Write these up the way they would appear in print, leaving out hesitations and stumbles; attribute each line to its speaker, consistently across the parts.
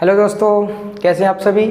Speaker 1: Hello दोस्तों, कैसे हैं आप सभी।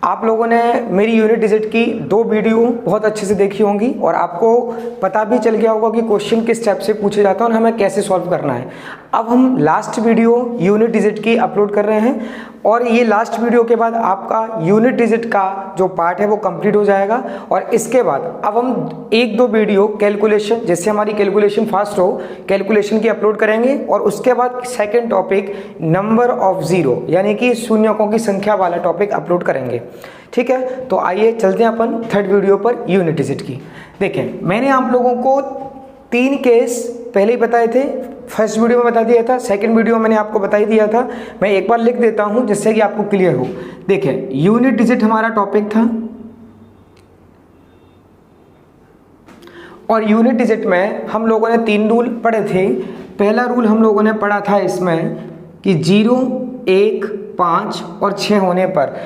Speaker 1: आप लोगों ने मेरी यूनिट डिजिट की 2 वीडियो बहुत अच्छे से देखी होंगी और आपको पता भी चल गया होगा कि क्वेश्चन किस स्टेप से पूछे जाता है और हमें कैसे सॉल्व करना है। अब हम लास्ट वीडियो यूनिट डिजिट की अपलोड कर रहे हैं और ये लास्ट वीडियो के बाद आपका यूनिट डिजिट का जो पार्ट है वो कंप्लीट हो जाएगा। और इसके बाद अब हम 1-2 वीडियो कैलकुलेशन, जिससे हमारी कैलकुलेशन फास्ट हो, कैलकुलेशन की अपलोड करेंगे और उसके बाद second topic number of zero यानी कि शून्यकों की संख्या वाला टॉपिक अपलोड करेंगे। ठीक है, तो आइए चलते हैं अपन थर्ड वीडियो पर यूनिट डिजिट की। देखें, मैंने आप लोगों को 3 केस पहले ही बताए थे, फर्स्ट वीडियो में बता दिया था, सेकंड वीडियो में मैंने आपको बता ही दिया था। मैं एक बार लिख देता हूं जिससे कि आपको क्लियर हो। देखें, यूनिट डिजिट हमारा टॉपिक था और यूनिट डिजिट में हम लोगों ने 3 रूल पढ़े थे। पहला रूल हम लोगों ने पढ़ा था इसमें कि 0, 1, 5 और 6 होने पर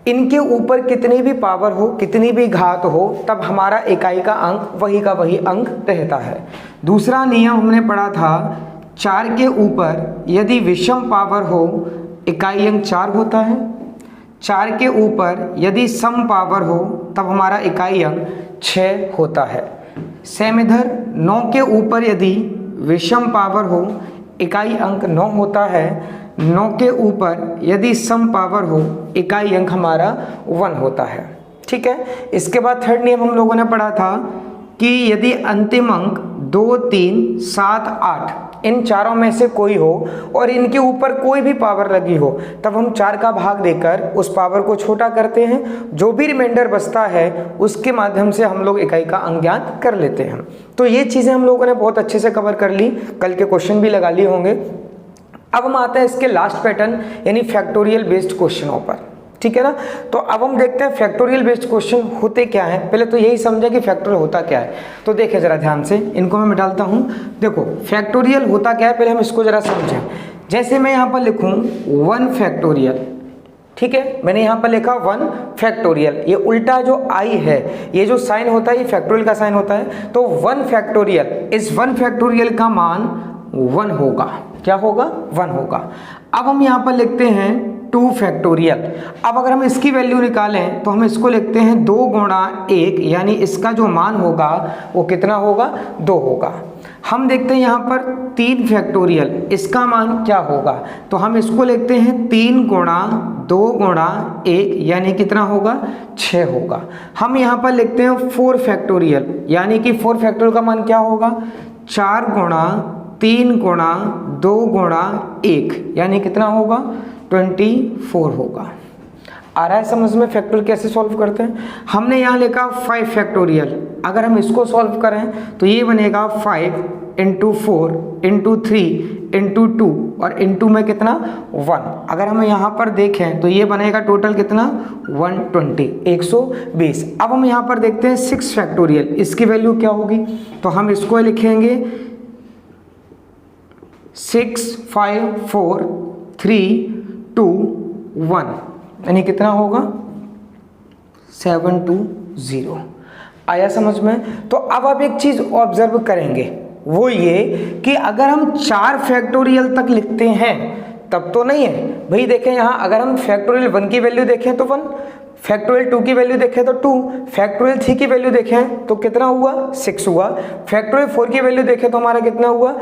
Speaker 1: इनके ऊपर कितनी भी पावर हो, कितनी भी घात हो, तब हमारा इकाई का अंक वही का वही अंक रहता है। दूसरा नियम हमने पढ़ा था, 4 के ऊपर यदि विषम पावर हो इकाई अंक 4 होता है। 4 के ऊपर यदि सम पावर हो तब हमारा इकाई अंक 6 होता है। सेम इधर 9 के ऊपर यदि विषम पावर हो इकाई अंक 9 होता है। 9 के ऊपर यदि सम पावर हो इकाई अंक हमारा 1 होता है। ठीक है, इसके बाद थर्ड नियम हम लोगों ने पढ़ा था कि यदि अंतिम अंक 2, 3, 7, 8 इन चारों में से कोई हो और इनके ऊपर कोई भी पावर लगी हो तब हम 4 का भाग देकर उस पावर को छोटा करते हैं। जो भी रिमाइंडर बचता है उसके माध्यम से हम लोग इकाई का अंक ज्ञात कर लेते हैं। तो ये चीज़ें हम लोगों ने बहुत अच्छे से कवर कर ली, कल के क्वेश्चन भी लगा लिए होंगे। अब हम आते हैं इसके लास्ट पैटर्न यानी फैक्टोरियल बेस्ड क्वेश्चनों पर। ठीक है ना, तो अब हम देखते हैं फैक्टोरियल बेस्ड क्वेश्चन होते क्या हैं। पहले तो यही समझे कि फैक्टोरियल होता क्या है। तो देखें जरा ध्यान से, इनको मैं मिटाता हूं। देखो फैक्टोरियल होता क्या है, पहले हम इसको जरा समझें। जैसे मैं यहां पर लिखूं 1 फैक्टोरियल, ठीक है, मैंने यहां पर लिखा 1 फैक्टोरियल। ये उल्टा जो आई है, ये जो साइन होता है ये फैक्टोरियल का साइन होता है। तो 1 फैक्टोरियल, इस 1 फैक्टोरियल का मान 1 होगा। क्या होगा? 1 होगा। अब हम यहां पर लिखते हैं 2 फैक्टोरियल। अब अगर हम इसकी वैल्यू निकालें तो हम इसको लिखते हैं 2 गुणा 1, यानी इसका जो मान होगा वो कितना होगा? 2 होगा। हम देखते हैं यहाँ पर 3 फैक्टोरियल, इसका मान क्या होगा? तो हम इसको लिखते हैं 3 गुणा 2 गुणा 1, यानी कितना होगा? 6 होगा। हम यहाँ पर लिखते हैं 4 फैक्टोरियल, यानी कि 4 फैक्टोरियल का मान क्या होगा? 4 गुणा 3 गुणा 2 गुणा 1, यानी कितना होगा? 24 होगा। आ रहा है समझ में फैक्टोरियल कैसे सॉल्व करते हैं? हमने यहाँ लिखा 5 फैक्टोरियल, अगर हम इसको सॉल्व करें तो ये बनेगा 5 × 4 × 3 × 2 और इंटू में कितना? 1। अगर हम यहाँ पर देखें तो ये बनेगा टोटल कितना? 120, 120। अब हम यहाँ पर देखते हैं 6 फैक्टोरियल, इसकी वैल्यू क्या होगी? तो हम इसको लिखेंगे 6, 5, 4, 3, 2, 1, यानी कितना होगा? 720। आया समझ में? तो अब आप एक चीज ऑब्जर्व करेंगे, वो ये कि अगर हम 4 फैक्टोरियल तक लिखते हैं तब तो नहीं है भाई। देखें यहाँ, अगर हम फैक्टोरियल 1 की वैल्यू देखें तो 1, फैक्टोरियल 2 की वैल्यू देखें तो 2, फैक्टोरियल 3 की वैल्यू देखें तो कितना हुआ? 6 हुआ। फैक्टोरियल 4 की वैल्यू देखें तो हमारा कितना हुआ?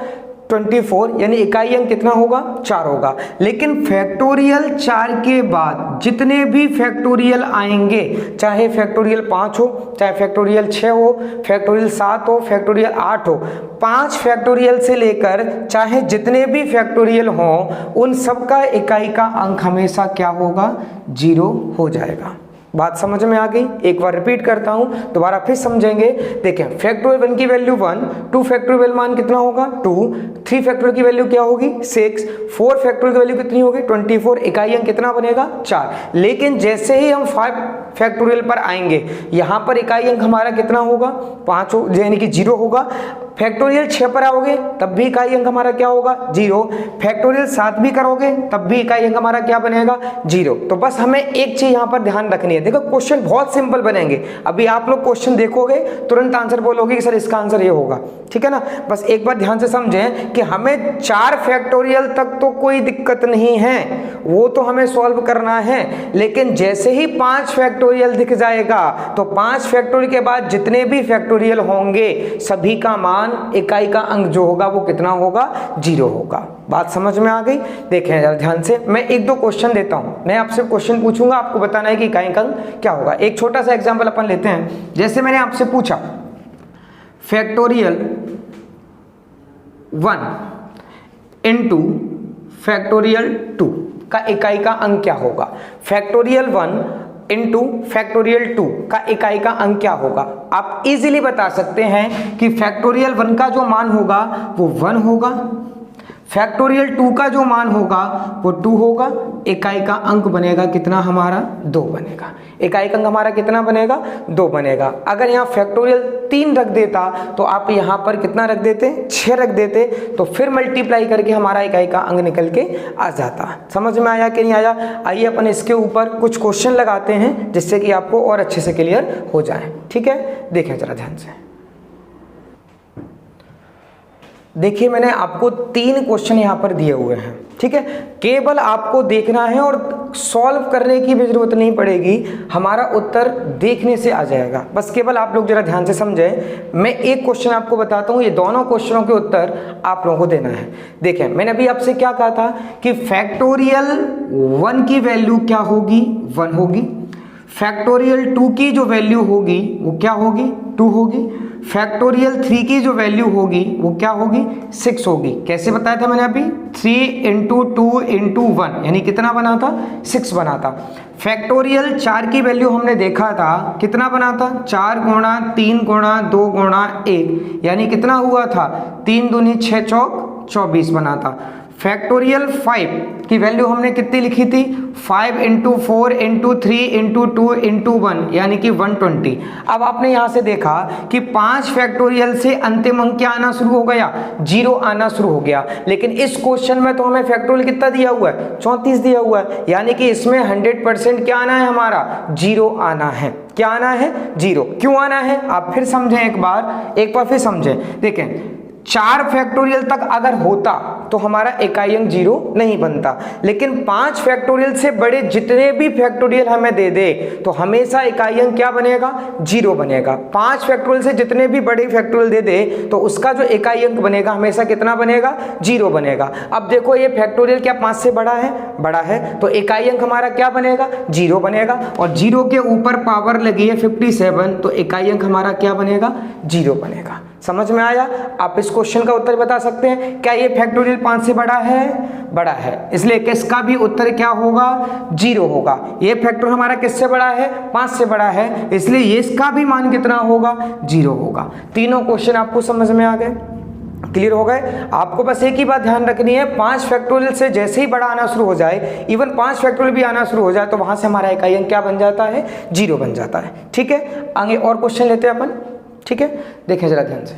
Speaker 1: 24, यानी इकाई अंक कितना होगा? 4 होगा। लेकिन फैक्टोरियल 4 के बाद जितने भी फैक्टोरियल आएंगे, चाहे फैक्टोरियल 5 हो, चाहे फैक्टोरियल 6 हो, फैक्टोरियल 7 हो, फैक्टोरियल 8 हो, 5 फैक्टोरियल से लेकर चाहे जितने भी फैक्टोरियल हों, उन सब का इकाई का अंक हमेशा क्या होगा? 0 हो जाएगा। बात समझ में आ गई? एक बार रिपीट करता हूं, दोबारा फिर समझेंगे। देखें, फैक्टोरियल 1 की वैल्यू 1, 2 फैक्टोरियल मान कितना होगा? 2, 3 फैक्टोरियल की वैल्यू क्या होगी? 6, 4 फैक्टोरियल की वैल्यू कितनी होगी? 24, इकाई अंक कितना बनेगा? 4। लेकिन जैसे ही हम 5 फैक्टोरियल पर आएंगे, यहां पर इकाई अंक हमारा कितना होगा? 5, यानी कि 0 होगा। फैक्टोरियल 6 पर आओगे तब भी इकाई अंक हमारा क्या होगा 0, फैक्टोरियल 7 भी करोगे तब भी इकाई अंक हमारा क्या बनेगा 0। तो बस हमें एक चीज यहाँ पर ध्यान रखनी है, देखो क्वेश्चन बहुत सिंपल बनेंगे, अभी आप लोग क्वेश्चन देखोगे तुरंत आंसर बोलोगे कि सर इसका आंसर ये होगा, ठीक है ना। बस एक बार ध्यान से समझें कि हमें 4 फैक्टोरियल तक तो कोई दिक्कत नहीं है, वो तो हमें सॉल्व करना है, लेकिन जैसे ही 5 फैक्टोरियल दिख जाएगा तो 5 फैक्टोरियल के बाद जितने भी फैक्टोरियल होंगे सभी का मान इकाई का अंक जो होगा वो कितना होगा 0 होगा। बात समझ में आ गई। देखें जरा ध्यान से, मैं एक दो क्वेश्चन देता हूं, मैं आपसे क्वेश्चन पूछूंगा, आपको बताना है कि इकाई का अंक क्या होगा। एक छोटा सा एग्जांपल अपन लेते हैं, जैसे मैंने आपसे पूछा फैक्टोरियल 1 इंटू फैक्टोरियल 2 का इकाई का अंक क्या होगा। फैक्टोरियल 1 इंटू फैक्टोरियल 2 का इकाई का अंक क्या होगा। आप इजीली बता सकते हैं कि फैक्टोरियल 1 का जो मान होगा वो 1 होगा, फैक्टोरियल 2 का जो मान होगा वो 2 होगा, इकाई का अंक बनेगा कितना हमारा 2 बनेगा। इकाई का अंक हमारा कितना बनेगा 2 बनेगा। अगर यहाँ फैक्टोरियल 3 रख देता तो आप यहाँ पर कितना रख देते 6 रख देते, तो फिर मल्टीप्लाई करके हमारा इकाई का अंक निकल के आ जाता। समझ में आया कि नहीं आया। आइए अपन इसके ऊपर कुछ क्वेश्चन लगाते हैं जिससे कि आपको और अच्छे से क्लियर हो जाए, ठीक है। देखें जरा ध्यान से, देखिए मैंने आपको 3 क्वेश्चन यहाँ पर दिए हुए हैं, ठीक है। केवल आपको देखना है और सॉल्व करने की भी जरूरत नहीं पड़ेगी, हमारा उत्तर देखने से आ जाएगा। बस केवल आप लोग जरा ध्यान से समझें। मैं एक क्वेश्चन आपको बताता हूँ, ये दोनों क्वेश्चनों के उत्तर आप लोगों को देना है। देखें मैंने अभी आपसे क्या कहा था कि फैक्टोरियल 1 की वैल्यू क्या होगी 1 होगी, फैक्टोरियल 2 की जो वैल्यू होगी वो क्या होगी 2 होगी, फैक्टोरियल 3 की जो वैल्यू होगी वो क्या होगी 6 होगी। कैसे बताया था मैंने अभी 3 इंटू 2 इंटू 1 यानी कितना बना था 6 बना था। फैक्टोरियल 4 की वैल्यू हमने देखा था कितना बना था 4 गुणा 3 गुणा 2 गुणा 1 यानी कितना हुआ था 3 दूनी 6 चौक 24 बना था। फैक्टोरियल 5 की वैल्यू हमने कितनी लिखी थी 5 इंटू 4 इंटू 3 इंटू 2 इंटू 1 यानी कि 120। अब आपने यहां से देखा कि 5 फैक्टोरियल से अंतिम अंक क्या आना शुरू हो गया 0 आना शुरू हो गया, लेकिन इस क्वेश्चन में तो हमें फैक्टोरियल कितना दिया हुआ है 34 दिया हुआ है, यानी कि इसमें 100% क्या आना है हमारा 0 आना है। क्या आना है 0। क्यों आना है आप फिर समझें, एक बार फिर समझें। देखें 4 फैक्टोरियल तक अगर होता तो हमारा इकाई अंक 0 नहीं बनता, लेकिन 5 फैक्टोरियल से बड़े जितने भी फैक्टोरियल हमें दे दे तो हमेशा इकाई अंक क्या बनेगा 0 बनेगा। 5 फैक्टोरियल से जितने भी बड़े फैक्टोरियल दे दे तो उसका जो इकाई अंक बनेगा हमेशा कितना बनेगा 0 बनेगा। अब देखो ये फैक्टोरियल क्या 5 से बड़ा है तो इकाई अंक हमारा क्या बनेगा 0 बनेगा, और 0 के ऊपर पावर लगी है 57 तो इकाई अंक हमारा क्या बनेगा 0 बनेगा। समझ में आया। आप इस क्वेश्चन का उत्तर बता सकते हैं क्या ये फैक्टोरियल 5 से बड़ा है, इसलिए किसका भी उत्तर क्या होगा 0 होगा। ये फैक्टोरियल हमारा किससे बड़ा है 5 से बड़ा है, इसलिए ये इसका भी मान कितना होगा 0 होगा। तीनों क्वेश्चन आपको समझ में आ गए, क्लियर हो गए। आपको बस एक ही बात ध्यान रखनी है 5 फैक्टोरियल से जैसे ही बड़ा आना शुरू हो जाए, इवन 5 फैक्टोरियल भी आना शुरू हो जाए तो वहां से हमारा इकाई अंक क्या बन जाता है 0 बन जाता है। ठीक है, आगे और क्वेश्चन लेते हैं अपन। ठीक है, देखें जरा ध्यान से।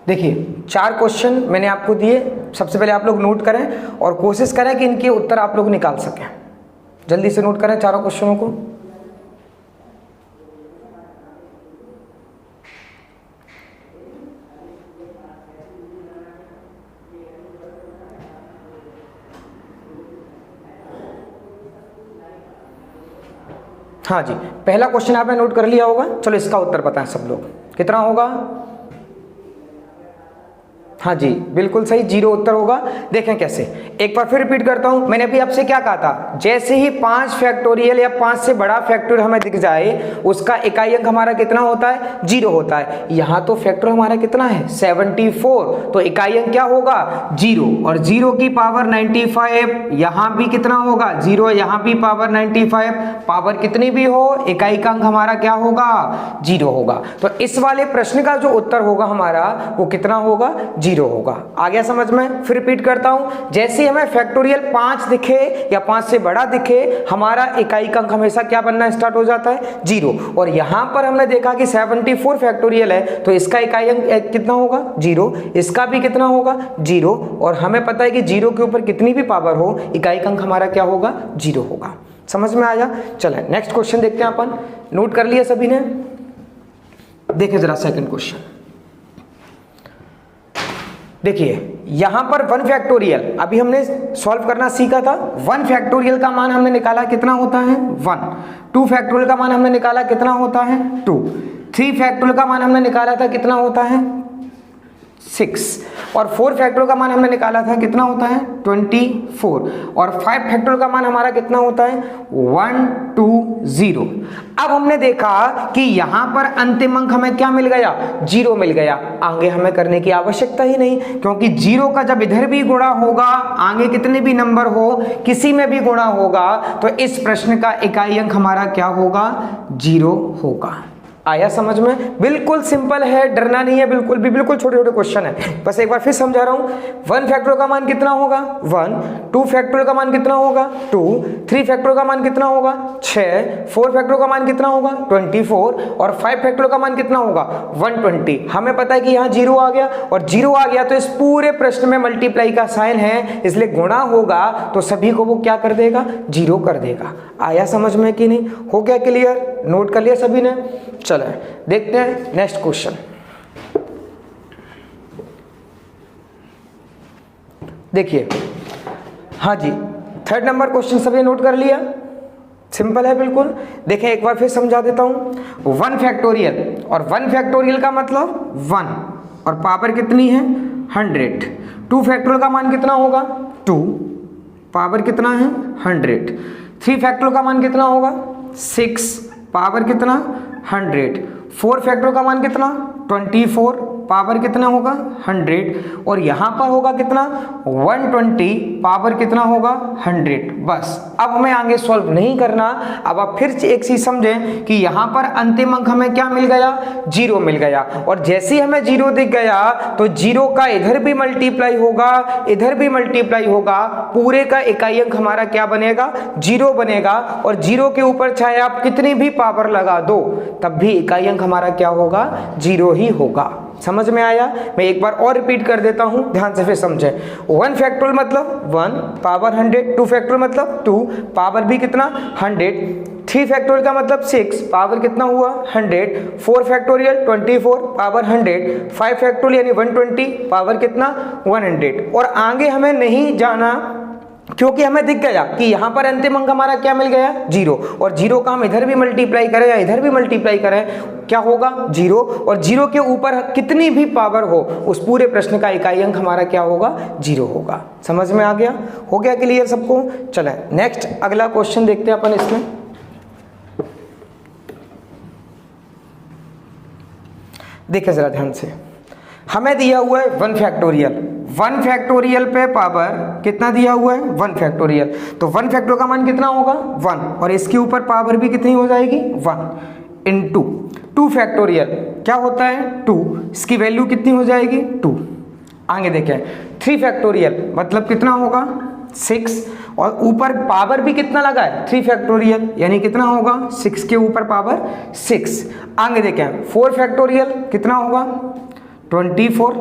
Speaker 1: देखिए 4 क्वेश्चन मैंने आपको दिए, सबसे पहले आप लोग नोट करें और कोशिश करें कि इनके उत्तर आप लोग निकाल सकें। जल्दी से नोट करें चारों क्वेश्चनों को। हाँ जी, पहला क्वेश्चन आपने नोट कर लिया होगा। चलो इसका उत्तर बताएं सब लोग, कितना होगा। हाँ जी बिल्कुल सही, 0 उत्तर होगा। देखें कैसे, एक बार फिर रिपीट करता हूं। मैंने अभी आपसे क्या कहा था, जैसे ही 5 फैक्टोरियल या 5 से बड़ा फैक्टोरियल हमें दिख जाए उसका इकाई अंक हमारा कितना होता है 0 होता है। यहां तो फैक्टोरियल हमारा कितना है 74, तो इकाई अंक क्या होगा 0, और 0 की पावर 95, यहां भी कितना होगा 0, यहां भी पावर 95, पावर कितनी भी हो इकाई का अंक हमारा क्या होगा 0 होगा। तो इस वाले प्रश्न का जो उत्तर होगा हमारा वो कितना होगा 0 होगा। आ गया समझ में। फिर रिपीट करता हूं, जैसे हमें फैक्टोरियल 5 दिखे या 5 से बड़ा दिखे, हमारा इकाई का अंक हमेशा क्या बनना स्टार्ट हो जाता है, 0। और यहां पर हमने देखा कि 74 फैक्टोरियल है तो इसका इकाई अंक कितना होगा, 0। इसका भी कितना होगा, 0। और हमें पता है कि 0 के ऊपर कितनी भी पावर हो, इकाई का अंक हमारा क्या होगा, 0 होगा। समझ में आया? चलें नेक्स्ट क्वेश्चन देखते हैं अपन। नोट कर लिया सभी ने? देखिए जरा सेकंड क्वेश्चन देखिए, यहां पर 1 फैक्टोरियल अभी हमने सॉल्व करना सीखा था। 1 फैक्टोरियल का मान हमने निकाला कितना होता है, 1। 2 फैक्टोरियल का मान हमने निकाला कितना होता है, 2। 3 फैक्टोरियल का मान हमने निकाला था कितना होता है, 6। और 4 फैक्टोरियल का मान हमने निकाला था कितना होता है, 24। और 5 फैक्टोरियल का मान हमारा कितना होता है, 120। अब हमने देखा कि यहां पर अंतिम अंक हमें क्या मिल गया, 0 मिल गया। आगे हमें करने की आवश्यकता ही नहीं, क्योंकि 0 का जब इधर भी गुणा होगा, आगे कितने भी नंबर हो किसी में भी गुणा होगा, तो इस प्रश्न का इकाई अंक हमारा क्या होगा, 0 होगा। आया समझ में? बिल्कुल सिंपल है, डरना नहीं है बिल्कुल भी, बिल्कुल छोटे छोटे क्वेश्चन है। बस एक बार फिर समझा रहा हूं। 1 फैक्टोरियल का मान कितना होगा, 1। 2 फैक्टोरियल का मान कितना होगा, 2। 3 फैक्टोरियल का मान कितना होगा, 6। 4 फैक्टोरियल का मान कितना होगा, 24। और 5 फैक्टोरियल का मान कितना होगा, 120। हमें पता है कि यहाँ 0 आ गया, और 0 आ गया तो इस पूरे प्रश्न में मल्टीप्लाई का साइन है, इसलिए गुणा होगा तो सभी को वो क्या कर देगा, 0 कर देगा। आया समझ में कि नहीं? हो गया क्लियर? नोट कर लिया सभी ने? चलो देखते हैं नेक्स्ट क्वेश्चन। देखिए, हाँ जी, 3rd नंबर क्वेश्चन सभी नोट कर लिया? सिंपल है बिल्कुल। देखें एक बार फिर समझा देता हूं। 1 फैक्टोरियल, और 1 फैक्टोरियल का मतलब 1 और पावर कितनी है, 100। 2 फैक्टोरियल का मान कितना होगा, 2, पावर कितना है, 100। 3 फैक्टोरियल का मान कितना होगा, 6, पावर कितना, 100। 4 फैक्टोरियल का मान कितना, 24, पावर कितना होगा, 100। और यहां पर होगा कितना, 120, पावर कितना होगा, 100। बस अब हमें आगे सॉल्व नहीं करना। अब आप फिर एक चीज समझें कि यहां पर अंतिम अंक हमें क्या मिल गया, 0 मिल गया। और जैसे ही हमें 0 दिख गया तो 0 का इधर भी मल्टीप्लाई होगा, इधर भी मल्टीप्लाई होगा, पूरे का इकाई अंक हमारा क्या बनेगा, 0 बनेगा। और 0 के ऊपर चाहे आप कितनी भी पावर लगा दो तब भी इकाई अंक हमारा क्या होगा, 0 ही होगा। समझ में आया? मैं एक बार और रिपीट कर देता हूं, ध्यान से फिर समझें। 1 फैक्टोरियल मतलब 1, पावर 100। 2 फैक्टोरियल मतलब 2, पावर भी कितना, 100। 3 फैक्टोरियल का मतलब 6, पावर कितना हुआ, 100। 4 फैक्टोरियल 24, पावर 100। 5 फैक्टोरियल यानी 120, पावर कितना, 100। और आगे हमें नहीं जाना, क्योंकि हमें दिख गया कि यहां पर अंतिम अंक हमारा क्या मिल गया, 0। और 0 का हम इधर भी मल्टीप्लाई करें या इधर भी मल्टीप्लाई करें, क्या होगा, 0। और 0 के ऊपर कितनी भी पावर हो, उस पूरे प्रश्न का इकाई अंक हमारा क्या होगा, 0 होगा। समझ में आ गया? हो गया क्लियर सबको? चलें नेक्स्ट अगला क्वेश्चन देखते हैं अपन इसमें। देखिए जरा ध्यान से, हमें दिया हुआ है 1 फैक्टोरियल। 1 फैक्टोरियल पे पावर कितना दिया हुआ है, 1 फैक्टोरियल। तो 1 फैक्टोरियल का मान कितना होगा, 1। और इसके ऊपर पावर भी कितनी हो जाएगी, 1 इंटू 2 फैक्टोरियल क्या होता है, 2। इसकी वैल्यू कितनी हो जाएगी, 2। आगे देखें 3 फैक्टोरियल मतलब कितना होगा, 6। और ऊपर पावर भी कितना लगा है, 3 फैक्टोरियल, यानी कितना होगा, 6 के ऊपर पावर 6। आगे देखें 4 फैक्टोरियल कितना होगा, 24।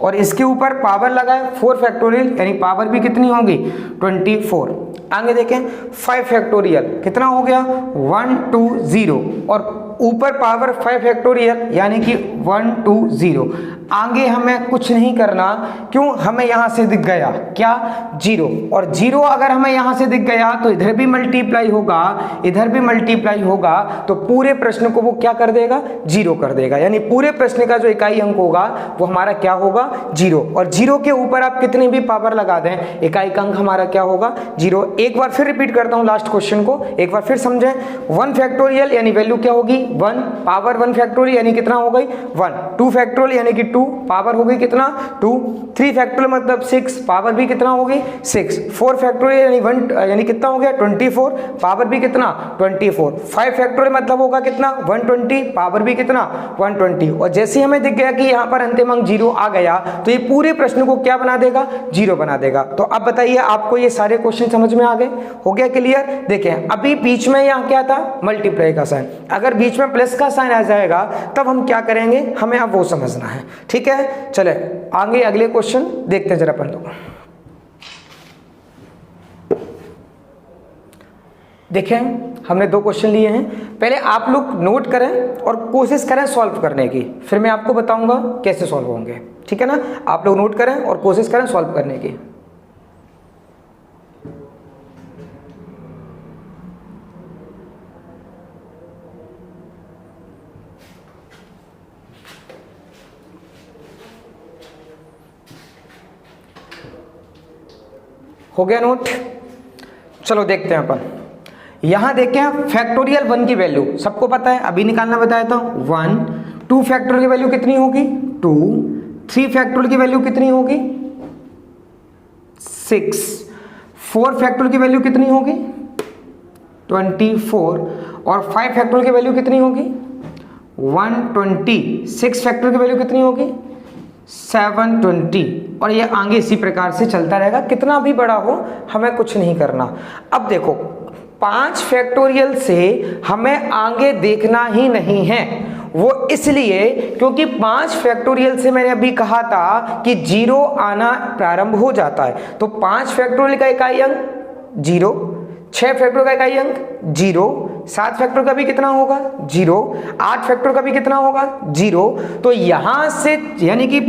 Speaker 1: और इसके ऊपर पावर लगा है 4 फैक्टोरियल, यानी पावर भी कितनी होगी, 24। आगे देखें 5 फैक्टोरियल कितना हो गया, 120। और ऊपर पावर 5 फैक्टोरियल यानी कि 120। आगे हमें कुछ नहीं करना, क्यों, हमें यहां से दिख गया क्या, 0। और 0 अगर हमें यहां से दिख गया तो इधर भी मल्टीप्लाई होगा, इधर भी मल्टीप्लाई होगा, तो पूरे प्रश्न को वो क्या कर देगा, 0 कर देगा। यानी पूरे प्रश्न का जो इकाई अंक होगा वो हमारा क्या होगा, 0। और 0 के ऊपर आप कितनी भी पावर लगा दें, इकाई का अंक हमारा क्या होगा, 0। एक बार फिर रिपीट करता हूं लास्ट क्वेश्चन को, एक बार फिर समझें। 1 फैक्टोरियल यानी वैल्यू क्या होगी, 1, पावर 1 फैक्टोरियल यानी कितना हो गई 1, 2 फैक्टोरियल यानी कि 2, पावर हो गई कितना 2, 3 फैक्टोरियल मतलब 6, पावर भी कितना हो गई 6, 4 फैक्टोरियल यानी 1 यानी कितना हो गया 24, पावर भी कितना 24, 5 फैक्टोरियल मतलब होगा कितना 120, पावर भी कितना 120। और जैसे ही हमें दिख गया कि यहाँ पर अंतिम अंक 0 आ गया तो ये पूरे प्रश्न को क्या बना देगा 0 बना देगा। तो अब बताइए आपको ये सारे क्वेश्चन समझ में आ गए, हो गया क्लियर। देखें अभी बीच में यहाँ क्या था मल्टीप्लाई का साइन, अगर बीच में प्लस का साइन आ जाएगा तब हम क्या करेंगे, हमें अब वो समझना है। ठीक है, चले आगे अगले क्वेश्चन देखते हैं जरा अपन लोग। देखें हमने 2 क्वेश्चन लिए हैं, पहले आप लोग नोट करें और कोशिश करें सॉल्व करने की, फिर मैं आपको बताऊंगा कैसे सॉल्व होंगे। ठीक है ना, आप लोग नोट करें और कोशिश करें सॉल्व करने की। हो गया नोट, चलो देखते हैं अपन। यहां देखें फैक्टोरियल 1 की वैल्यू सबको पता है, अभी निकालना बताया था 1, 2 फैक्टोरियल की वैल्यू कितनी होगी 2, 3 फैक्टोरियल की वैल्यू कितनी होगी 6, 4 फैक्टोरियल की वैल्यू कितनी होगी 24 और 5 फैक्टोरियल की वैल्यू कितनी होगी 120, 6 फैक्टोरियल की वैल्यू कितनी होगी 720 और ये आगे इसी प्रकार से चलता रहेगा, कितना भी बड़ा हो हमें कुछ नहीं करना। अब देखो 5 फैक्टोरियल से हमें आगे देखना ही नहीं है, वो इसलिए क्योंकि 5 फैक्टोरियल से मैंने अभी कहा था कि 0 आना प्रारंभ हो जाता है। तो 5 फैक्टोरियल का इकाई अंक 0, 6 फैक्टोरियल का इकाई अंक 0, 7 फैक्टोरियल का भी कितना होगा 0, 8 फैक्टोरियल का भी कितना होगा 0। तो यहां से यानी कि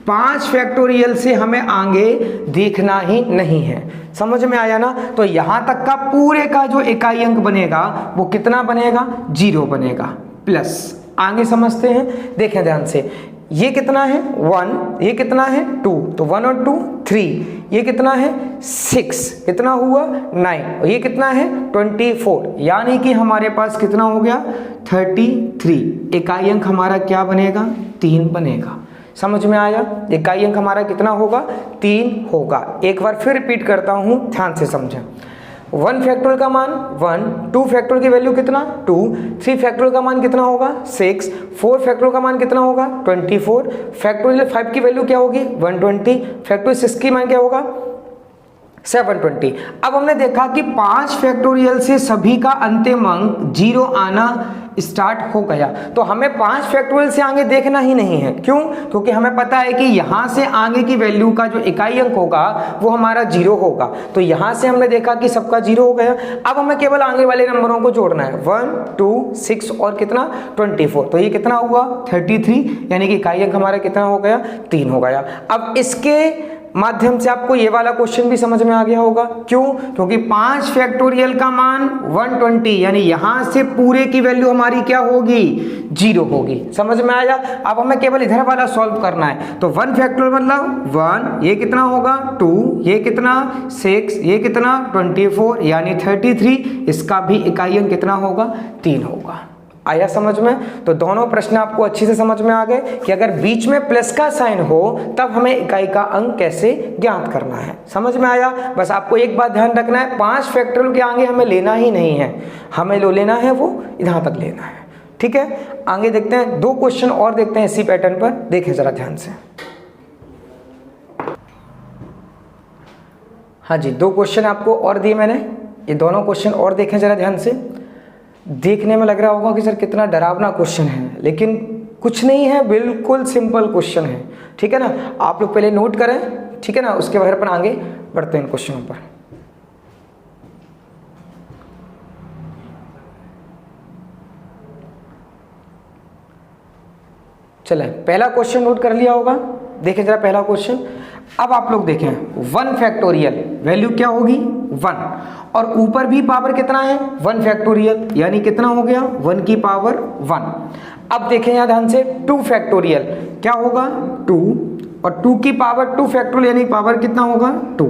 Speaker 1: 5 फैक्टोरियल से हमें आगे देखना ही नहीं है, समझ में आया ना। तो यहां तक का पूरे का जो इकाई अंक बनेगा वो कितना बनेगा 0 बनेगा प्लस। आगे समझते हैं, देखें ध्यान से, ये कितना है 1, ये कितना है 2, तो 1 और 2 3, ये कितना है 6, कितना हुआ 9 और ये कितना है 24, यानी कि हमारे पास कितना हो गया 33। इकाई अंक हमारा क्या बनेगा 3 बनेगा, समझ में आया। इकाई अंक हमारा कितना होगा 3 होगा। एक बार फिर रिपीट करता हूं, ध्यान से समझें। 1 फैक्टोरियल का मान 1, 2 फैक्टोरियल की वैल्यू कितना 2, 3 फैक्टोरियल का मान कितना होगा 6, 4 फैक्टोरियल का मान कितना होगा 24, फैक्टोरियल 5 की वैल्यू क्या होगी 120, फैक्टोरियल 6 की मान क्या होगा 720। अब हमने देखा कि 5 फैक्टोरियल से सभी का अंतिम अंक 0 आना स्टार्ट हो गया, तो हमें 5 फैक्टोरियल से आगे देखना ही नहीं है। क्यों? क्योंकि हमें पता है कि यहां से आगे की वैल्यू का जो इकाई अंक होगा वो हमारा 0 होगा। तो यहां से हमने देखा कि सबका 0 हो गया। अब हमें केवल आगे वाले नंबरों को जोड़ना है 1, 2, 6 और कितना 24। तो ये कितना हुआ 33, यानी कि इकाई अंक हमारा कितना हो गया 3 हो गया। अब इसके माध्यम से आपको ये वाला क्वेश्चन भी समझ में आ गया होगा। क्यों? क्योंकि 5 फैक्टोरियल का मान 120, यानी यहां से पूरे की वैल्यू हमारी क्या होगी 0 होगी। समझ में आया। अब हमें केवल इधर वाला सॉल्व करना है। तो 1 फैक्टोरियल मतलब 1, ये कितना होगा 2, ये कितना 6, ये कितना 24, यानी 33। इसका भी इकाई अंक कितना होगा 3 होगा। आया समझ में। तो दोनों प्रश्न आपको अच्छे से समझ में आ गए कि अगर बीच में प्लस का साइन हो तब हमें इकाई का अंक कैसे ज्ञात करना है। समझ में आया। बस आपको एक बात ध्यान रखना है, 5 फैक्टोरियल के आगे हमें लेना ही नहीं है, हमें जो लेना है वो यहां तक लेना है। ठीक है, आगे देखते हैं 2 क्वेश्चन और देखते हैं इसी पैटर्न पर। देखें जरा ध्यान से। हाँ जी, 2 क्वेश्चन आपको और दिए मैंने, ये दोनों क्वेश्चन और देखें जरा ध्यान से। देखने में लग रहा होगा कि सर कितना डरावना क्वेश्चन है, लेकिन कुछ नहीं है, बिल्कुल सिंपल क्वेश्चन है। ठीक है ना, आप लोग पहले नोट करें, ठीक है ना, उसके बाद अपन आगे बढ़ते हैं क्वेश्चनों पर। चले, पहला क्वेश्चन नोट कर लिया होगा। देखें जरा पहला क्वेश्चन। अब आप लोग देखें 1 फैक्टोरियल वैल्यू क्या होगी 1, और ऊपर भी पावर कितना है 1 फैक्टोरियल, यानी कितना हो गया 1 की पावर 1। अब देखें यहां ध्यान से 2 फैक्टोरियल क्या होगा 2, और 2 की पावर 2 फैक्टोरियल यानी पावर कितना होगा 2।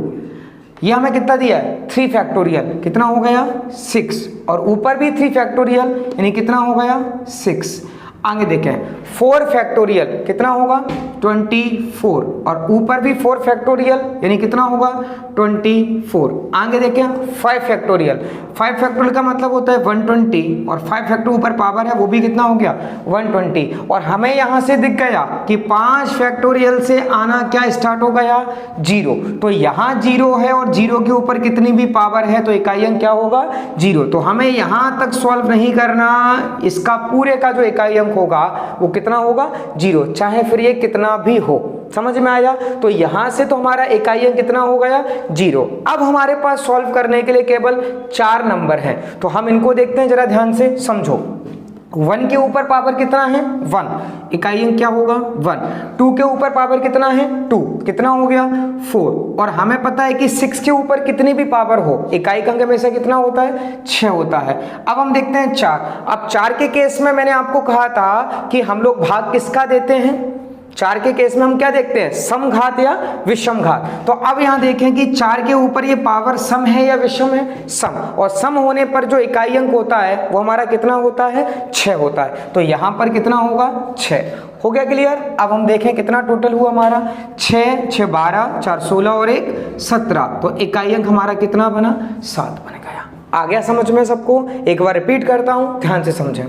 Speaker 1: ये हमें कितना दिया है 3 फैक्टोरियल, कितना हो गया 6, और ऊपर भी 3 फैक्टोरियल यानी कितना हो गया 6। आगे देखें 4 फैक्टोरियल कितना होगा 24, और ऊपर भी 4 फैक्टोरियल यानी कितना होगा 24। आगे देखें 5 फैक्टोरियल, 5 फैक्टोरियल का मतलब होता है 120, और 5 फैक्टर ऊपर पावर है वो भी कितना हो गया 120। और हमें यहाँ से दिख गया कि 5 फैक्टोरियल से आना क्या स्टार्ट हो गया 0, तो यहाँ 0 है और 0 के ऊपर कितनी भी पावर है तो इकाई अंक क्या होगा 0। तो हमें यहाँ तक सॉल्व नहीं करना, इसका पूरे का जो इकाई अंक होगा वो कितना होगा 0, चाहे फिर ये कितना भी हो। समझ में आया? तो यहां से तो हमारा इकाई अंक कितना हो गया 0। अब हमारे पास सॉल्व करने के लिए केवल 4 नंबर हैं, तो हम इनको देखते हैं, जरा ध्यान से समझो। 1 के ऊपर पावर कितना है 1, इकाई अंक क्या होगा 1। 2 के ऊपर पावर कितना है 2, कितना हो गया 4। और हमें पता है कि 6 के ऊपर कितनी भी पावर हो इकाई अंक हमेशा कितना होता है 6 होता है। अब हम देखते हैं 4। अब 4 के केस में मैंने आपको कहा था कि हम लोग भाग किसका देते हैं, 4 के केस में हम क्या देखते हैं समघात या विषम घात। तो अब यहां देखें कि 4 के ऊपर ये पावर सम है या विषम है, सम, और सम होने पर जो इकाई अंक होता है वो हमारा कितना होता है 6 होता है। तो यहां पर कितना होगा 6। हो गया क्लियर? अब हम देखें कितना टोटल हुआ हमारा 6 6 12 4 16 और 1 17, तो इकाई अंक हमारा कितना बना 7 बन गया। आ गया समझ में सबको? एक बार रिपीट करता हूं, ध्यान से समझें।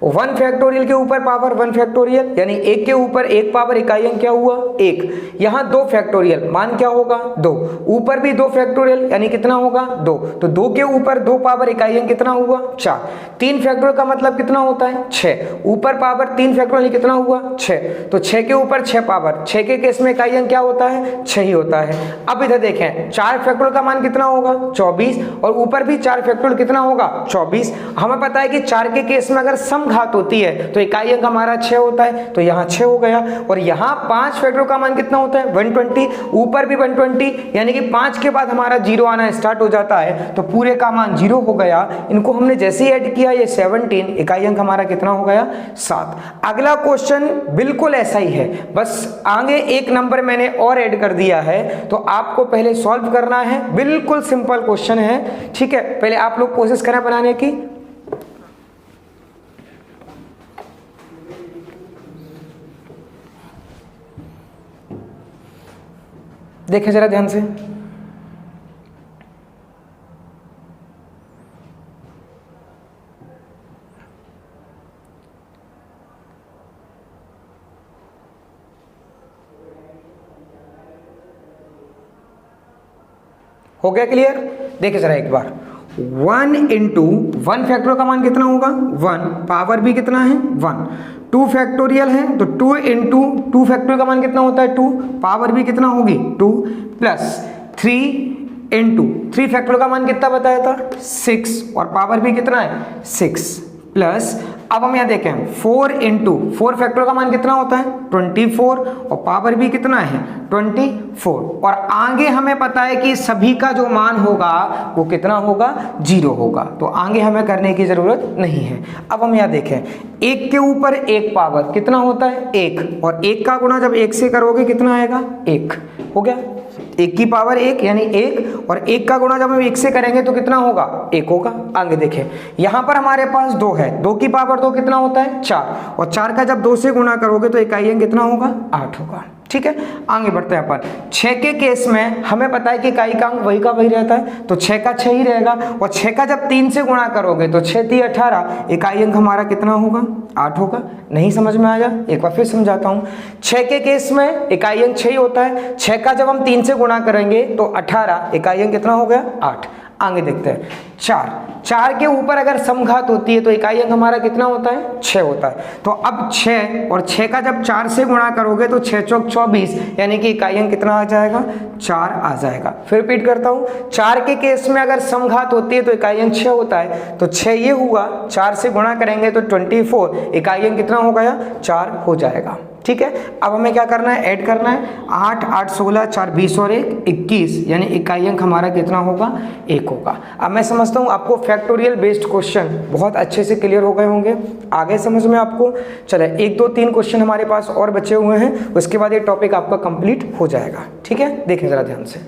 Speaker 1: 1 फैक्टोरियल के ऊपर पावर 1 फैक्टोरियल यानी 1 के ऊपर 1 पावर, इकाई अंक क्या हुआ 1। यहाँ 2 फैक्टोरियल, मान क्या होगा 2, ऊपर भी 2 फैक्टोरियल यानी कितना होगा 2, तो 2 के ऊपर 2 पावर, इकाई अंक कितना हुआ 4। 3 फैक्टोरियल का मतलब कितना होता है 6, ऊपर पावर 3 फैक्टोरियल कितना हुआ 6, तो 6 के ऊपर 6 पावर, 6 के केस में इकाई अंक क्या होता है 6 ही होता है। अब इधर देखें 4 फैक्टोरियल का मान कितना होगा 24, और ऊपर भी 4 फैक्टोरियल कितना होगा 24। हमें पता है कि 4 के केस में अगर सम घात होती है तो इकाई अंक हमारा 6 होता है, तो यहाँ 6 हो गया। और यहाँ 5 फैक्टोरियल का मान कितना होता है 120, ऊपर भी 120 यानी कि 5 के बाद हमारा 0 आना स्टार्ट हो जाता है, तो पूरे का मान 0 हो गया। इनको हमने जैसे ही ऐड किया ये 17, इकाई अंक हमारा कितना हो गया 7। अगला क्वेश्चन बिल्कुल ऐसा ही है, बस आगे एक नंबर मैंने और ऐड कर दिया है, तो आपको पहले सॉल्व करना है। बिल्कुल सिंपल क्वेश्चन है, ठीक है? पहले आप लोग कोशिश करें बनाने की। देखें जरा ध्यान से, हो गया क्लियर? देखिए जरा एक बार, 1 इंटू 1 फैक्टोरियल का मान कितना होगा 1, पावर भी कितना है 1। 2 फैक्टोरियल है तो 2 इंटू 2 फैक्टोरियल का मान कितना होता है 2, पावर भी कितना होगी 2, प्लस 3 इंटू 3 फैक्टोरियल का मान कितना बताया था 6, और पावर भी कितना है 6, प्लस अब हम यहाँ देखें 4 इंटू 4 फैक्टोरियल का मान कितना होता है 24, और पावर भी कितना है 24, और आगे हमें पता है कि सभी का जो मान होगा वो कितना होगा 0 होगा, तो आगे हमें करने की जरूरत नहीं है। अब हम यहाँ देखें 1 के ऊपर 1 पावर कितना होता है 1, और 1 का गुणा जब 1 से करोगे कितना आएगा 1, हो गया। 1 की पावर 1 यानी 1, और 1 का गुणा जब हम 1 से करेंगे तो कितना होगा 1 होगा। आगे देखें यहाँ पर हमारे पास 2 है, 2 की पावर 2 कितना होता है 4, और 4 का जब 2 से गुणा करोगे तो इकाई अंक कितना होगा 8 होगा, ठीक है। आगे बढ़ते हैं अपन। 6 के केस में हमें पता है कि इकाई का अंक वही का वही रहता है, तो 6 का 6 ही रहेगा, और 6 का जब 3 से गुणा करोगे तो 6 3 18, इकाई अंक हमारा कितना होगा 8 होगा। नहीं समझ में आया? एक बार फिर समझाता हूँ। 6 के केस में इकाई अंक 6 ही होता है, 6 का जब हम 3 से गुणा करेंगे तो 18, इकाई अंक कितना हो गया 8। आगे देखते हैं 4 के ऊपर अगर समघात होती है तो इकाई अंक हमारा कितना होता है 6 होता है, तो अब 6 और 6 का जब 4 से गुणा करोगे तो 6 चौक 24, यानी कि इकाई अंक कितना आ जाएगा 4 आ जाएगा। फिर रिपीट करता हूँ, 4 के केस में अगर समघात होती है तो इकाई अंक 6 होता है, तो 6 ये हुआ, 4 से गुणा करेंगे तो 24, इकाई अंक कितना हो गया 4 हो जाएगा, ठीक है। अब हमें क्या करना है, ऐड करना है। 8 8 16 4 20 और 1 21, यानी इकाई अंक हमारा कितना होगा 1 होगा। अब मैं समझता हूँ आपको फैक्टोरियल बेस्ड क्वेश्चन बहुत अच्छे से क्लियर हो गए होंगे, आगे समझ में आपको। चले 1 2 3 क्वेश्चन हमारे पास और बचे हुए हैं, उसके बाद ये टॉपिक आपका कंप्लीट हो जाएगा, ठीक है। देखें जरा ध्यान से।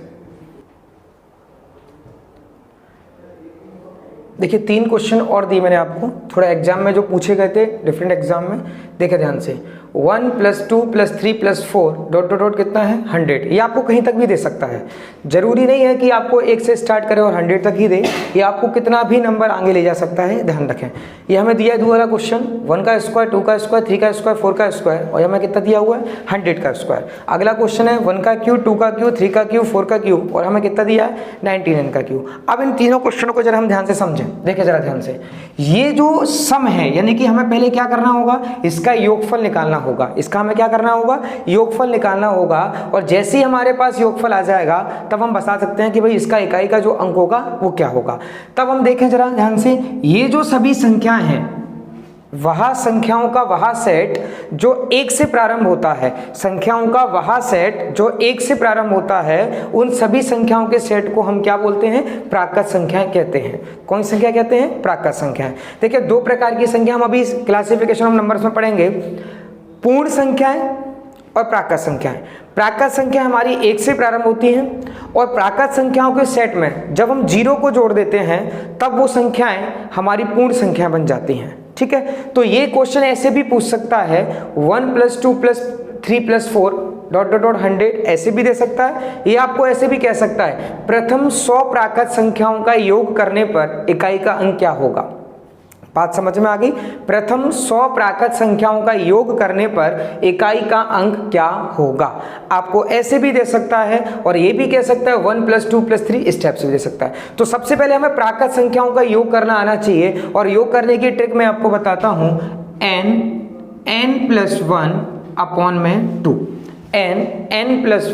Speaker 1: देखिए 3 क्वेश्चन और दिए मैंने आपको, थोड़ा एग्जाम में जो पूछे गए थे डिफरेंट एग्जाम में, देखे ध्यान से। 1 + 2 + 3 + 4 डॉट डॉट डॉट कितना है 100। ये आपको कहीं तक भी दे सकता है, जरूरी नहीं है कि आपको 1 से स्टार्ट करे और 100 तक ही दे, ये आपको कितना भी नंबर आगे ले जा सकता है, ध्यान रखें। ये हमें दिया है दूसरा क्वेश्चन 1 का स्क्वायर, 2 का स्क्वायर, 3 का स्क्वायर, 4 का स्क्वायर, और हमें कितना दिया हुआ है 100 का स्क्वायर। अगला क्वेश्चन है 1 का क्यूब, 2 का क्यूब, 3 का क्यूब, 4 का क्यूब, और हमें कितना दिया है 99 का क्यूब। अब इन तीनों क्वेश्चनों को जरा हम ध्यान से समझें, देखें जरा ध्यान से। ये जो सम है, यानी कि हमें पहले क्या करना होगा, इसका योगफल निकालना होगा। इसका हमें क्या करना होगा, योगफल निकालना होगा, और जैसे ही हमारे पास योगफल आ जाएगा तब हम बता सकते हैं कि भाई इसका इकाई का जो अंक होगा वो क्या होगा। तब हम देखें जरा ध्यान से, ये जो सभी संख्याएं हैं, वह संख्याओं का वह सेट जो 1 से प्रारंभ होता है, संख्याओं का वह सेट जो 1 से प्रारंभ होता है, उन सभी संख्याओं के सेट को हम क्या बोलते हैं, प्राकृत संख्याएं कहते हैं। कौन सी संख्या कहते हैं, प्राकृत संख्याएं। देखिए 2 प्रकार की संख्या हम अभी क्लासिफिकेशन ऑफ नंबर्स में पढ़ेंगे, पूर्ण संख्याएं और प्राकृत संख्याएं। प्राकृत संख्या हमारी 1 से प्रारंभ होती हैं, और प्राकृत संख्याओं के सेट में जब हम 0 को जोड़ देते हैं तब वो संख्याएं हमारी पूर्ण संख्या बन जाती हैं। ठीक है, तो ये क्वेश्चन ऐसे भी पूछ सकता है 1 + 2 + 3 + 4 डॉट डॉट डॉट 100, ऐसे भी दे सकता है। ये आपको ऐसे भी कह सकता है प्रथम 100 प्राकृत संख्याओं का योग करने पर इकाई का अंक क्या होगा। बात समझ में आ गई, प्रथम 100 प्राकृत संख्याओं का योग करने पर इकाई का अंक क्या होगा। आपको ऐसे भी दे सकता है, और ये भी कह सकता है 1 + 2 + 3, इस टाइप से दे सकता है। तो सबसे पहले हमें प्राकृत संख्याओं का योग करना आना चाहिए, और योग करने की ट्रिक मैं आपको बताता हूं। n + 1/2, n +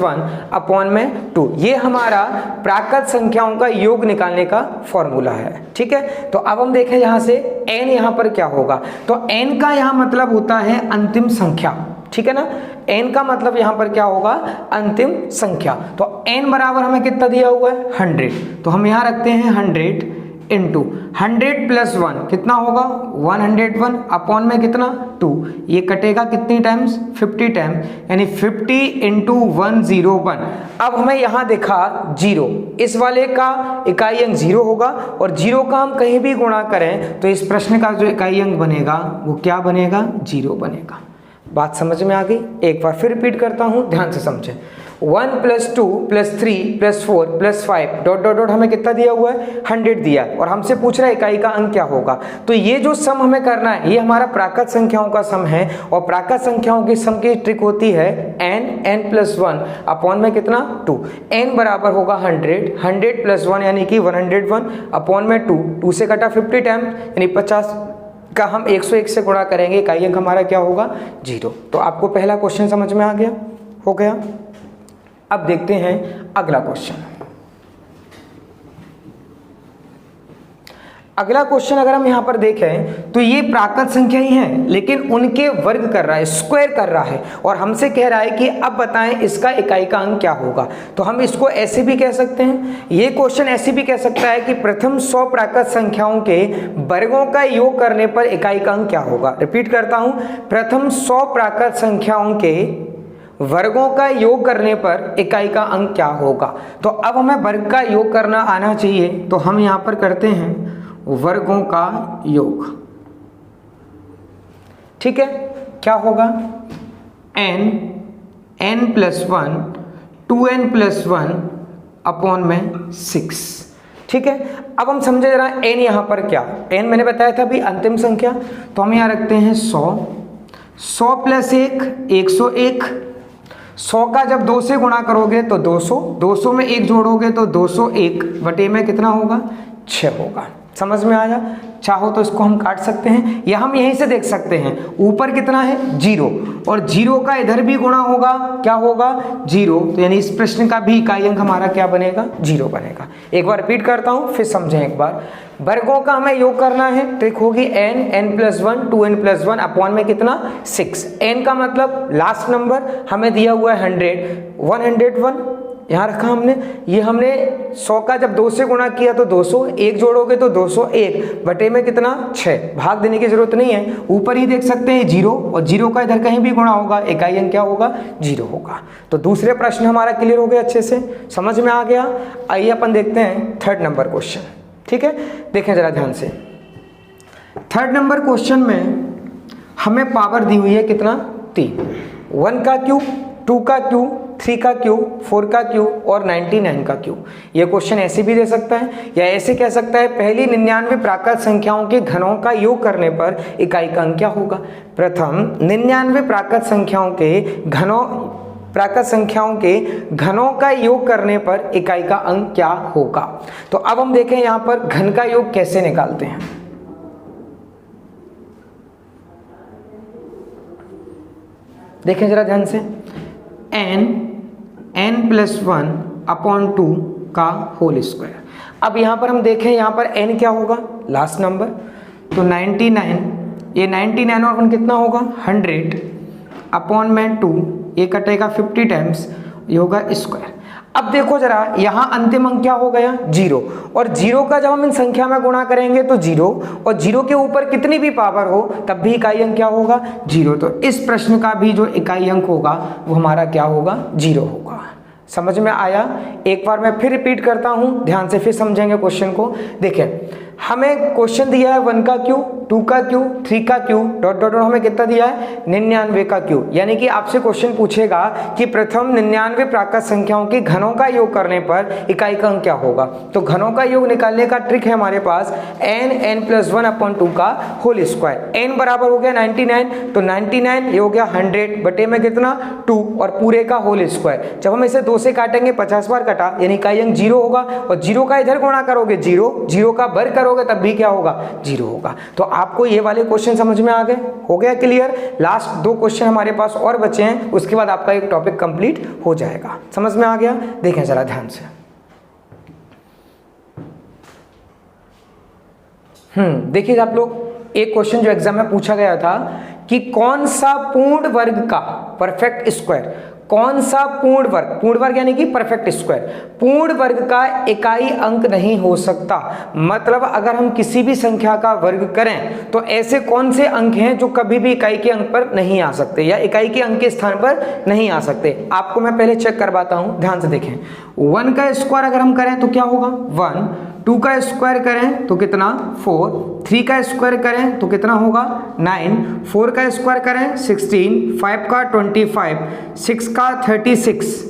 Speaker 1: 1/2, ये हमारा प्राकृत संख्याओं का योग निकालने का फॉर्मूला है। ठीक है, तो अब हम देखें यहां से n यहां पर क्या होगा। तो n का यहां मतलब होता है अंतिम संख्या, ठीक है ना। n का मतलब यहां पर क्या होगा, अंतिम संख्या। तो n बराबर हमें कितना दिया हुआ है 100, तो हम यहां रखते हैं 100 इंटू 100 + 1 कितना होगा 101 अपॉन में कितना 2, ये कटेगा कितनी टाइम्स 50 टाइम, यानी 50 × 101। अब हमें यहाँ देखा 0, इस वाले का इकाई अंक 0 होगा, और 0 का हम कहीं भी गुणा करें तो इस प्रश्न का जो इकाई अंक बनेगा वो क्या बनेगा 0 बनेगा। बात समझ में आ गई। एक बार फिर रिपीट करता हूँ, ध्यान से समझें। 1 + 2 + 3 + 4 + 5 डॉट डॉट डॉट हमें कितना दिया हुआ है 100 दिया है, और हमसे पूछ रहा है इकाई का अंक क्या होगा। तो ये जो सम हमें करना है ये हमारा प्राकृत संख्याओं का सम है, और प्राकृत संख्याओं की सम की ट्रिक होती है n + 1 अपॉन में कितना 2। n बराबर होगा 100 + 1 यानी कि 101 अपॉन में 2 से कटा 50 टाइम यानी 50 का हम 101 से गुणा करेंगे, इकाई अंक हमारा क्या होगा 0। तो आपको पहला क्वेश्चन समझ में आ गया, हो गया। अब देखते हैं अगला क्वेश्चन। अगला क्वेश्चन अगर हम यहां पर देखें तो ये प्राकृत संख्या ही है, लेकिन उनके वर्ग कर रहा है, स्क्वायर कर रहा है, और हमसे कह रहा है कि अब बताएं इसका इकाई का अंक क्या होगा। तो हम इसको ऐसे भी कह सकते हैं, ये क्वेश्चन ऐसे भी कह सकता है कि प्रथम 100 प्राकृत संख्याओं के वर्गों का योग करने पर इकाई का अंक क्या होगा। रिपीट करता हूं, प्रथम 100 प्राकृत संख्याओं के वर्गों का योग करने पर इकाई का अंक क्या होगा। तो अब हमें वर्ग का योग करना आना चाहिए, तो हम यहां पर करते हैं वर्गों का योग। ठीक है, क्या होगा n + 1 2n + 1 अपॉन में 6। ठीक है, अब हम समझे जरा n यहां पर क्या, n मैंने बताया था अभी अंतिम संख्या, तो हम यहां रखते हैं 100 + 1 101। 100 का जब 2 से गुणा करोगे तो 200, 200 में 1 जोड़ोगे तो 201 बटे में कितना होगा 6 होगा। समझ में आया। चाहो तो इसको हम काट सकते हैं, या हम यहीं से देख सकते हैं ऊपर कितना है 0, और 0 का इधर भी गुणा होगा, क्या होगा 0, तो यानी इस प्रश्न का भी इकाई अंक हमारा क्या बनेगा 0 बनेगा। एक बार रिपीट करता हूं, फिर समझें एक बार। वर्गों का हमें योग करना है, ट्रिक होगी n + 1 2n + 1 अपॉन में कितना 6। n का मतलब लास्ट नंबर हमें दिया हुआ है 101 यहाँ रखा हमने, ये हमने 100 का जब 2 से गुणा किया तो 200, 1 जोड़ोगे तो 201 बटे में कितना 6, भाग देने की जरूरत नहीं है, ऊपर ही देख सकते हैं 0, और 0 का इधर कहीं भी गुणा होगा, इकाई अंक क्या होगा 0 होगा। तो दूसरे प्रश्न हमारा क्लियर हो गया, अच्छे से समझ में आ गया। आइए अपन देखते हैं थर्ड नंबर क्वेश्चन। ठीक है, देखें जरा ध्यान से। थर्ड नंबर क्वेश्चन में हमें पावर दी हुई है कितना, 3। 1 का क्यूब, 2 का क्यूब, 3 का क्यूब, 4 का क्यूब और 99 का क्यूब। ये क्वेश्चन ऐसे भी दे सकता है या ऐसे कह सकता है पहली 99 प्राकृत संख्याओं के घनों का योग करने पर इकाई का अंक क्या होगा। प्रथम 99 प्राकृत संख्याओं के घनों का योग करने पर इकाई का अंक क्या होगा। तो अब हम देखें यहां पर घन का योग कैसे निकालते हैं। देखें जरा ध्यान से, n+1/2 का होल स्क्वायर। अब यहां पर हम देखें, यहां पर n क्या होगा, लास्ट नंबर, तो 99, ये 99 और 1 कितना होगा 100/2, ये कटेगा 50 टाइम्स, ये होगा स्क्वायर। अब देखो जरा यहां अंतिम अंक क्या हो गया 0, और 0 का जब हम इन संख्या में गुणा करेंगे तो 0, और 0 के ऊपर कितनी भी पावर हो तब भी इकाई अंक क्या होगा 0। तो इस प्रश्न का भी जो इकाई अंक होगा वो हमारा क्या होगा 0 होगा। समझ में आया। एक बार मैं फिर रिपीट करता हूं, ध्यान से फिर समझेंगे क्वेश्चन को। देखें हमें क्वेश्चन दिया है 1 का क्यूब, 2 का क्यूब, 3 का क्यूब, डॉट डॉट डॉट, हमें कितना दिया है 99 का क्यूब। यानी कि आपसे क्वेश्चन पूछेगा कि प्रथम 99 प्राकृत संख्याओं के घनों का योग करने पर इकाई का अंक क्या होगा। तो घनों का योग निकालने का ट्रिक है हमारे पास n+1/2 का होल स्क्वायर। n बराबर हो गया 99, तो 99 ये हो गया 100 बटे में कितना 2 और पूरे का होल स्क्वायर। जब हम इसे 2 से काटेंगे 50 बार कटा, यानी इकाई अंक 0 होगा, और 0 का इधर गुणा करोगे 0 का वर्ग करोगे तब भी क्या होगा 0 होगा। तो आपको ये वाले क्वेश्चन समझ में आ गए, हो गया क्लियर। लास्ट 2 क्वेश्चन हमारे पास और बचे हैं, उसके बाद आपका एक टॉपिक कंप्लीट हो जाएगा। समझ में आ गया। देखें जरा ध्यान से, देखिए आप लोग, एक क्वेश्चन जो एग्जाम में पूछा गया था कि कौन सा पूर्ण वर्ग का परफेक्ट स्क्वायर, कौन सा पूर्ण वर्ग यानी कि परफेक्ट स्क्वायर, पूर्ण वर्ग का इकाई अंक नहीं हो सकता। मतलब अगर हम किसी भी संख्या का वर्ग करें तो ऐसे कौन से अंक हैं जो कभी भी इकाई के अंक पर नहीं आ सकते या इकाई के अंक के स्थान पर नहीं आ सकते। आपको मैं पहले चेक करवाता हूं, ध्यान से देखें। 1 का स्क्वायर अगर हम करें तो क्या होगा 1, 2 का स्क्वायर करें तो कितना 4, 3 का स्क्वायर करें तो कितना होगा 9, 4 का स्क्वायर करें 16, 5 का 25, 6 का 36,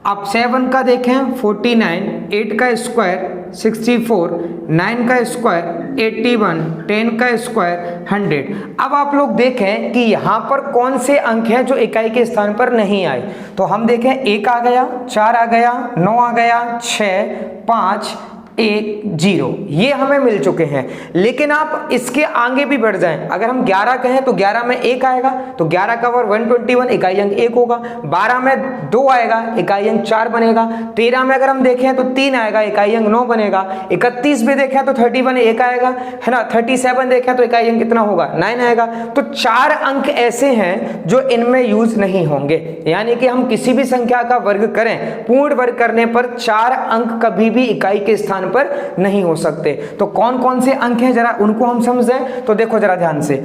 Speaker 1: अब 7 का देखें 49, 8 का स्क्वायर 64, 9 का स्क्वायर 81, 10 का स्क्वायर 100। अब आप लोग देखें कि यहाँ पर कौन से अंक हैं जो इकाई के स्थान पर नहीं आए। तो हम देखें 1 आ गया, 4 आ गया, 9 आ गया, 6, 5, 1, 0, ये हमें मिल चुके हैं। लेकिन आप इसके आगे भी बढ़ जाएं, अगर हम 11 कहें तो 11 में 1 आएगा, तो 11 का वर्ग 121, इकाई अंक 1 होगा। 12 में 2 आएगा, इकाई अंक 4 बनेगा। 13 में अगर हम देखें तो 3 आएगा, इकाई अंक 9 बनेगा। 31 में देखें तो 31 1 आएगा, है ना। 37 देखें तो इकाई अंक कितना होगा 9 आएगा। तो 4 अंक ऐसे हैं जो इनमें यूज नहीं होंगे। यानी कि हम किसी भी संख्या का वर्ग करें, पूर्ण वर्ग करने पर 4 अंक कभी भी इकाई के स्थान पर नहीं हो सकते। तो कौन कौन से अंक हैं जरा उनको हम समझें। तो देखो जरा ध्यान से,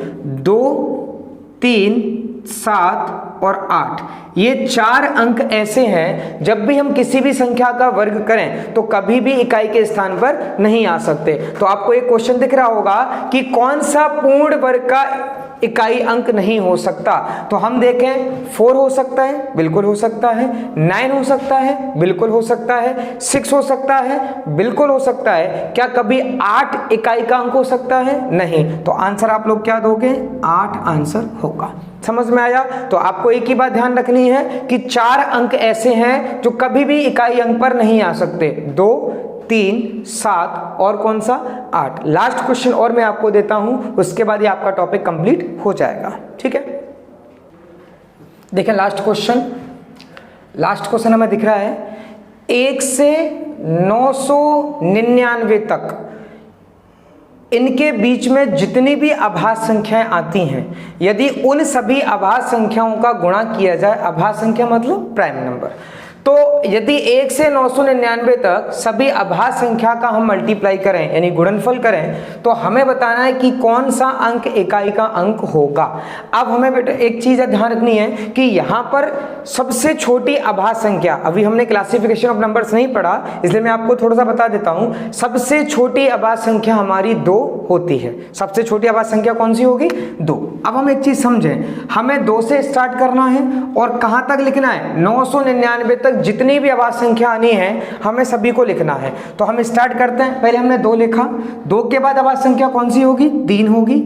Speaker 1: 2, 3, 7 और 8, ये 4 अंक ऐसे हैं जब भी हम किसी भी संख्या का वर्ग करें तो कभी भी इकाई के स्थान पर नहीं आ सकते। तो आपको एक क्वेश्चन दिख रहा होगा कि कौन सा पूर्ण वर्ग का इकाई अंक नहीं हो सकता। तो हम देखें 4 हो सकता है, बिल्कुल हो सकता है, 9 हो सकता है, बिल्कुल हो सकता है, 6 हो सकता है, बिल्कुल हो सकता है। क्या कभी 8 इकाई का अंक हो सकता है? नहीं। तो आंसर आप लोग क्या दोगे 8 आंसर होगा। समझ में आया। तो आपको एक ही बात ध्यान रखनी है कि 4 अंक ऐसे हैं जो कभी भी इकाई अंक पर नहीं आ सकते, 2, 3, 7 और कौन सा 8। लास्ट क्वेश्चन और मैं आपको देता हूं, उसके बाद ये आपका टॉपिक कंप्लीट हो जाएगा। ठीक है, देखें लास्ट क्वेश्चन हमें दिख रहा है 1 से 999 तक इनके बीच में जितनी भी आभास संख्याएं आती हैं, यदि उन सभी आभास संख्याओं का गुणा किया जाए, आभास संख्या मतलब प्राइम नंबर, तो यदि 1 से 999 तक सभी अभाज्य संख्या का हम मल्टीप्लाई करें यानी गुणनफल करें तो हमें बताना है कि कौन सा अंक इकाई का अंक होगा। अब हमें बेटा एक चीज ध्यान रखनी है कि यहाँ पर सबसे छोटी अभाज्य संख्या, अभी हमने क्लासिफिकेशन ऑफ नंबर्स नहीं पढ़ा इसलिए मैं आपको थोड़ा सा बता देता हूं। सबसे छोटी अभाज्य संख्या हमारी 2 होती है। सबसे छोटी अभाज्य संख्या कौन सी होगी? 2। अब हम एक चीज समझें, हमें 2 से स्टार्ट करना है और कहां तक लिखना है? 999 तक जितनी भी अभाज्य संख्या आनी है हमें सभी को लिखना है। तो हम स्टार्ट करते हैं। पहले हमने 2 लिखा, 2 के बाद अभाज्य संख्या कौन सी होगी? 3 होगी।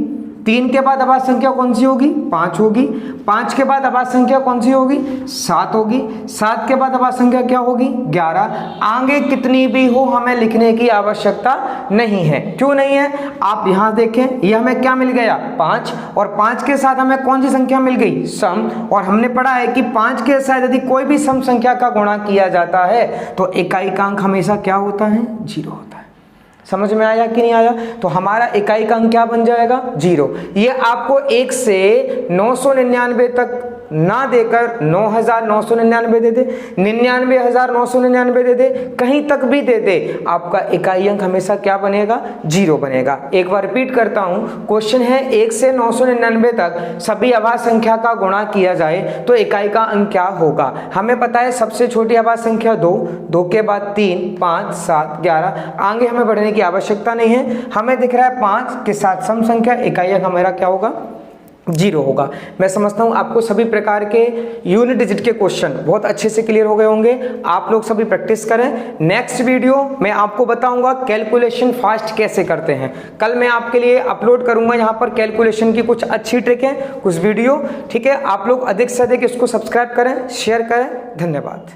Speaker 1: 3 के बाद अभाज्य संख्या कौन सी होगी? 5 होगी। 5 के बाद अभाज्य संख्या कौन सी होगी? 7 होगी। 7 के बाद अभाज्य संख्या क्या होगी? 11। आगे कितनी भी हो हमें लिखने की आवश्यकता नहीं है। क्यों नहीं है? आप यहां देखें, ये हमें क्या मिल गया? 5, और 5 के साथ हमें कौन सी संख्या मिल गई? सम। और हमने पढ़ा है कि 5 के साथ यदि कोई भी सम संख्या का गुणा किया जाता है तो इकाई का अंक हमेशा क्या होता है? 0 होता है। समझ में आया कि नहीं आया? तो हमारा इकाई का अंक क्या बन जाएगा? 0। ये आपको 1 से 999 तक ना देकर 9999 दे दे, 99,999 दे दे, कहीं तक भी दे दे, आपका इकाई अंक हमेशा क्या बनेगा? 0 बनेगा। एक बार रिपीट करता हूं, क्वेश्चन है 1 से 999 तक सभी अभाज्य संख्या का गुणा किया जाए तो इकाई का अंक क्या होगा? हमें पता है सबसे छोटी अभाज्य संख्या 2, 2 के बाद 3, 5, 7, 11। आगे हमें बढ़ने की आवश्यकता नहीं है। हमें दिख रहा है 5 के साथ सम संख्या, इकाई अंक हमारा क्या होगा? 0 होगा। मैं समझता हूं आपको सभी प्रकार के यूनिट डिजिट के क्वेश्चन बहुत अच्छे से क्लियर हो गए होंगे। आप लोग सभी प्रैक्टिस करें। नेक्स्ट वीडियो में आपको बताऊंगा कैलकुलेशन फास्ट कैसे करते हैं। कल मैं आपके लिए अपलोड करूंगा यहां पर कैलकुलेशन की कुछ अच्छी ट्रिक है, कुछ वीडियो। ठीक है, आप लोग अधिक से अधिक इसको सब्सक्राइब करें, शेयर करें। धन्यवाद।